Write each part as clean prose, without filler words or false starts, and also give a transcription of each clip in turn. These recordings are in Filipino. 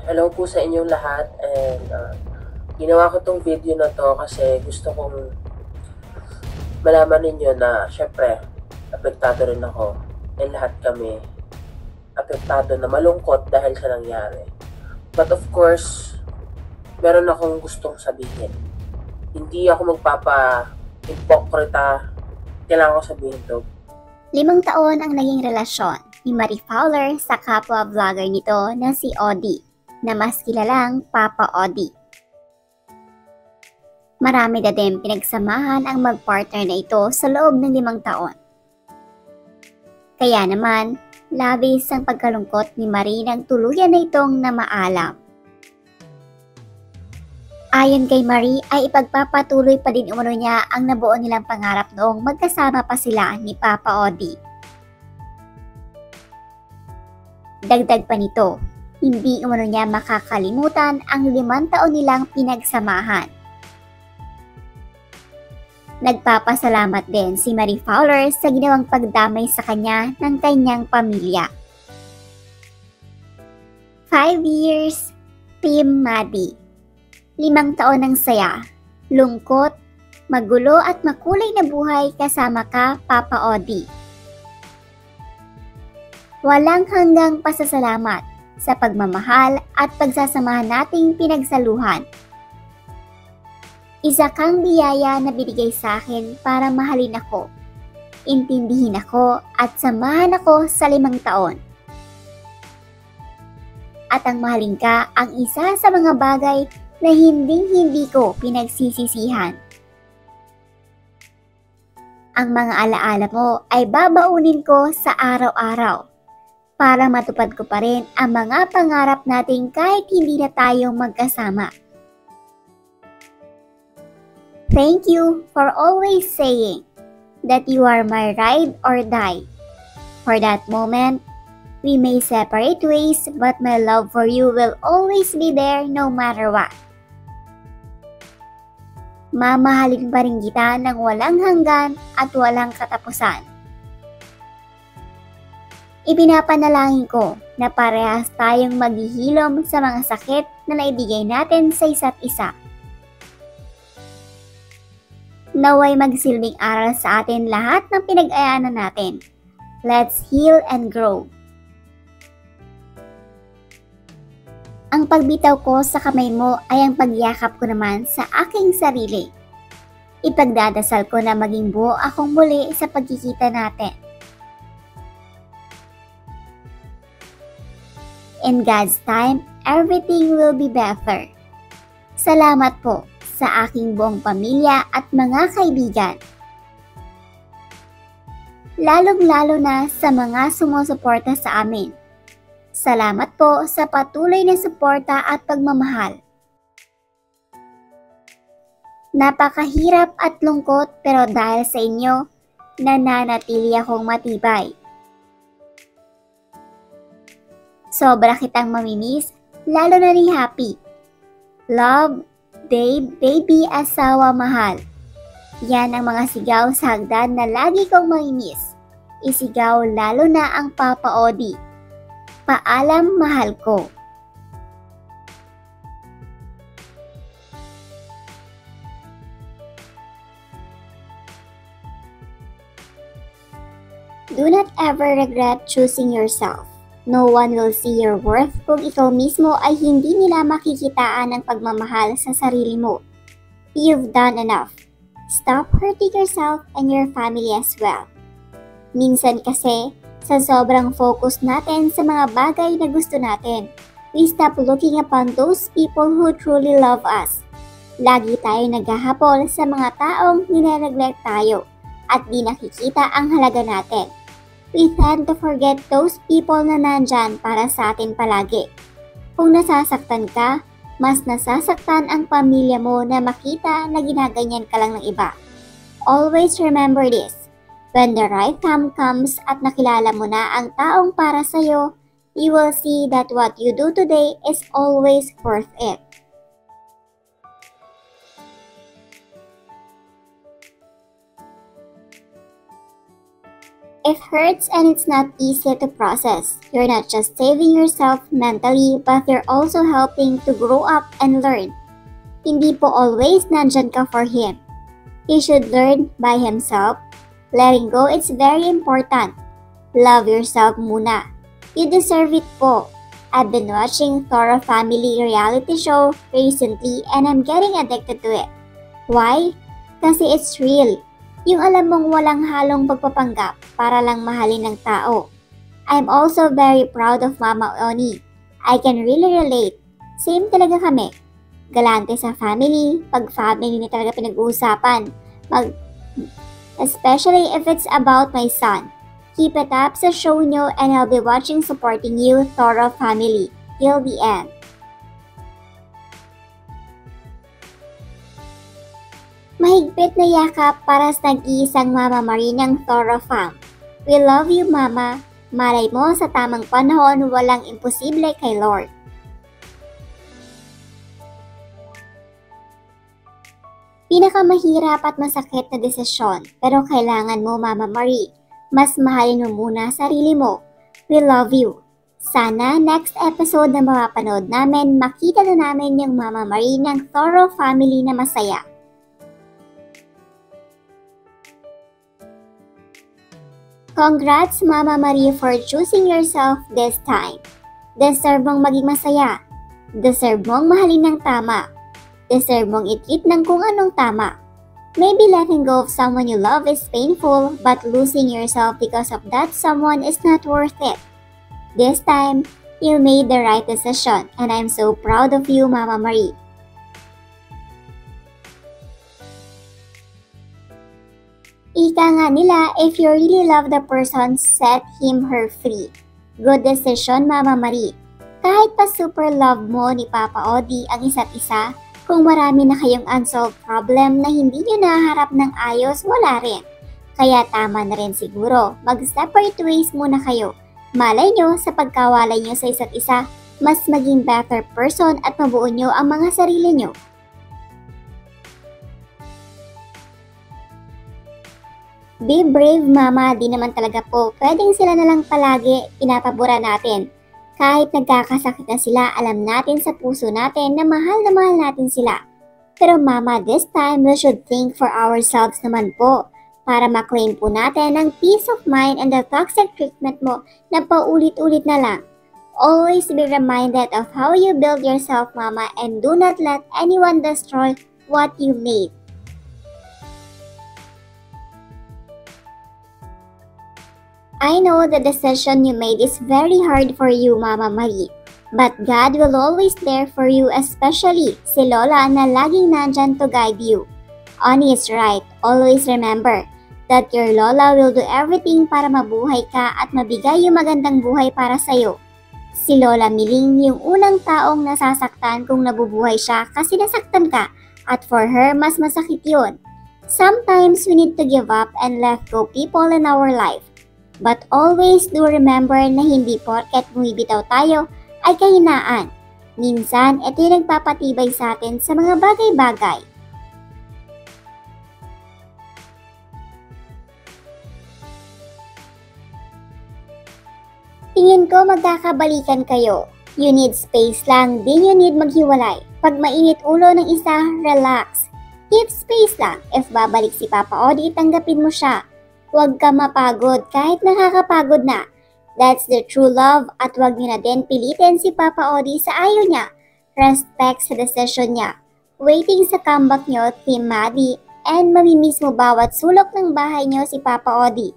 Hello po sa inyong lahat and ginawa ko tong video na to kasi gusto kong malaman ninyo na syempre apektado rin ako and lahat kami apektado na malungkot dahil sa nangyari. But of course, meron akong gustong sabihin. Hindi ako magpapa-hipokrita. Kailangan ko sabihin to. 5 taon ang naging relasyon ni Marie Fowler sa kapwa-vlogger nito na si Odi, na mas kilalang Papa Odi. Marami na din pinagsamahan ang mag-partner na ito sa loob ng 5 taon. Kaya naman, labis ang pagkalungkot ni Marie nang tuluyan na itong namaalam. Ayon kay Marie ay ipagpapatuloy pa din umano niya ang nabuo nilang pangarap noong magkasama pa sila ni Papa Odi. Dagdag pa nito, hindi umano niya makakalimutan ang 5 taon nilang pinagsamahan. Nagpapasalamat din si Marie Fowler sa ginawang pagdamay sa kanya ng kanyang pamilya. 5 years, Team Maddie. 5 taon ng saya, lungkot, magulo at makulay na buhay kasama ka, Papa Odi. Walang hanggang pasasalamat sa pagmamahal at pagsasamahan nating pinagsaluhan. Isa kang biyaya na binigay sa akin para mahalin ako, intindihin ako at samahan ako sa 5 taon. At ang mahalin ka ang isa sa mga bagay na hindi ko pinagsisisihan. Ang mga alaala mo ay babaunin ko sa araw-araw para matupad ko pa rin ang mga pangarap natin kahit hindi na tayo magkasama. Thank you for always saying that you are my ride or die. For that moment, we may separate ways but my love for you will always be there no matter what. Mamahalin pa rin kita ng walang hanggan at walang katapusan. Ipinapanalangin ko na parehas tayong maghihilom sa mga sakit na naibigay natin sa isa't isa. Naway magsilbing aral sa atin lahat ng pinag-ayaanan natin. Let's heal and grow. Ang pagbitaw ko sa kamay mo ay ang pagyakap ko naman sa aking sarili. Ipagdadasal ko na maging buo akong muli sa pagkikita natin. In God's time, everything will be better. Salamat po sa aking buong pamilya at mga kaibigan. Lalong-lalo na sa mga sumusuporta sa amin. Salamat po sa patuloy na suporta at pagmamahal. Napakahirap at lungkot pero dahil sa inyo, nananatili akong matibay. Sobra kitang mamimiss, lalo na ni Happy. Love, babe, baby, asawa, mahal. Yan ang mga sigaw sa hagdan na lagi kong mamimiss. Isigaw lalo na ang Papa Odi. Paalam, mahal ko. Do not ever regret choosing yourself. No one will see your worth kung ikaw mismo ay hindi nila makikitaan ng pagmamahal sa sarili mo. You've done enough. Stop hurting yourself and your family as well. Minsan kasi, sa sobrang focus natin sa mga bagay na gusto natin, we stop looking upon those people who truly love us. Lagi tayo naghahapol sa mga taong nire-neglect tayo at di nakikita ang halaga natin. We tend to forget those people na nandyan para sa atin palagi. Kung nasasaktan ka, mas nasasaktan ang pamilya mo na makita na ginaganyan ka lang ng iba. Always remember this. When the right time comes at nakilala mo na ang taong para sa'yo, you will see that what you do today is always worth it. It hurts and it's not easy to process. You're not just saving yourself mentally, but you're also helping to grow up and learn. Hindi po always nandyan ka for him. He should learn by himself. Letting go, it's very important. Love yourself muna. You deserve it po. I've been watching Thora Family reality show recently and I'm getting addicted to it. Why? Kasi it's real. Yung alam mong walang halong pagpapanggap para lang mahalin ng tao. I'm also very proud of Mama Oni. I can really relate. Same talaga kami. Galante sa family, pag family na talaga pinag-uusapan. Especially if it's about my son. Keep it up sa show nyo and I'll be watching supporting you, Thora Family, till the end. Mahigpit na yakap para sa nag-iisang Mama Marie ng Thora Fam. We love you, Mama. Malay mo sa tamang panahon, walang imposible kay Lord. Pinakamahirap at masakit na desisyon, pero kailangan mo, Mama Marie. Mas mahalin mo muna sarili mo. We love you. Sana next episode na mapapanood namin, makita na namin yung Mama Marie ng Thora Family na masaya. Congrats, Mama Marie, for choosing yourself this time. Deserve mong maging masaya. Deserve mong mahalin ng tama. Deserve mong i-treat ng kung anong tama. Maybe letting go of someone you love is painful, but losing yourself because of that someone is not worth it. This time, you made the right decision, and I'm so proud of you, Mama Marie. Ika nga nila, if you really love the person, set him/her free. Good decision, Mama Marie. Kahit pa super love mo ni Papa Odi ang isa't isa, kung marami na kayong unsolved problem na hindi nyo naharap ng ayos, wala rin. Kaya tama na rin siguro, mag-separate ways muna kayo. Malay nyo sa pagkawalay nyo sa isa't isa, mas maging better person at mabuo nyo ang mga sarili nyo. Be brave, Mama. Di naman talaga po pwedeng sila na lang palagi pinapabura natin. Kahit nagkakasakit na sila, alam natin sa puso natin na mahal natin sila. Pero Mama, this time we should think for ourselves naman po para maklaim po natin ang peace of mind and the toxic treatment mo na paulit-ulit na lang. Always be reminded of how you build yourself, Mama, and do not let anyone destroy what you made. I know the decision you made is very hard for you, Mama Marie. But God will always there for you, especially si Lola na laging nandyan to guide you. Oni is right. Always remember that your Lola will do everything para mabuhay ka at mabigay yung magandang buhay para sa'yo. Si Lola Miling yung unang taong nasasaktan kung nabubuhay siya kasi nasaktan ka at for her, mas masakit yun. Sometimes we need to give up and let go people in our life. But always do remember na hindi porket bumibitaw tayo ay kahinaan. Minsan, ito yung nagpapatibay sa atin sa mga bagay-bagay. Tingin ko magkakabalikan kayo. You need space lang, din you need maghiwalay. Pag mainit ulo ng isa, relax. Give space lang. If babalik si Papa Odi, tanggapin mo siya. Huwag ka mapagod kahit nakakapagod na. That's the true love at huwag niyo na din pilitin si Papa Odi sa ayaw niya. Respect sa decision niya. Waiting sa comeback niyo, Team Maddie, and mamimiss mo bawat sulok ng bahay niyo si Papa Odi.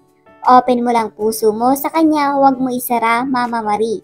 Open mo lang puso mo sa kanya, huwag mo isara, Mama Marie.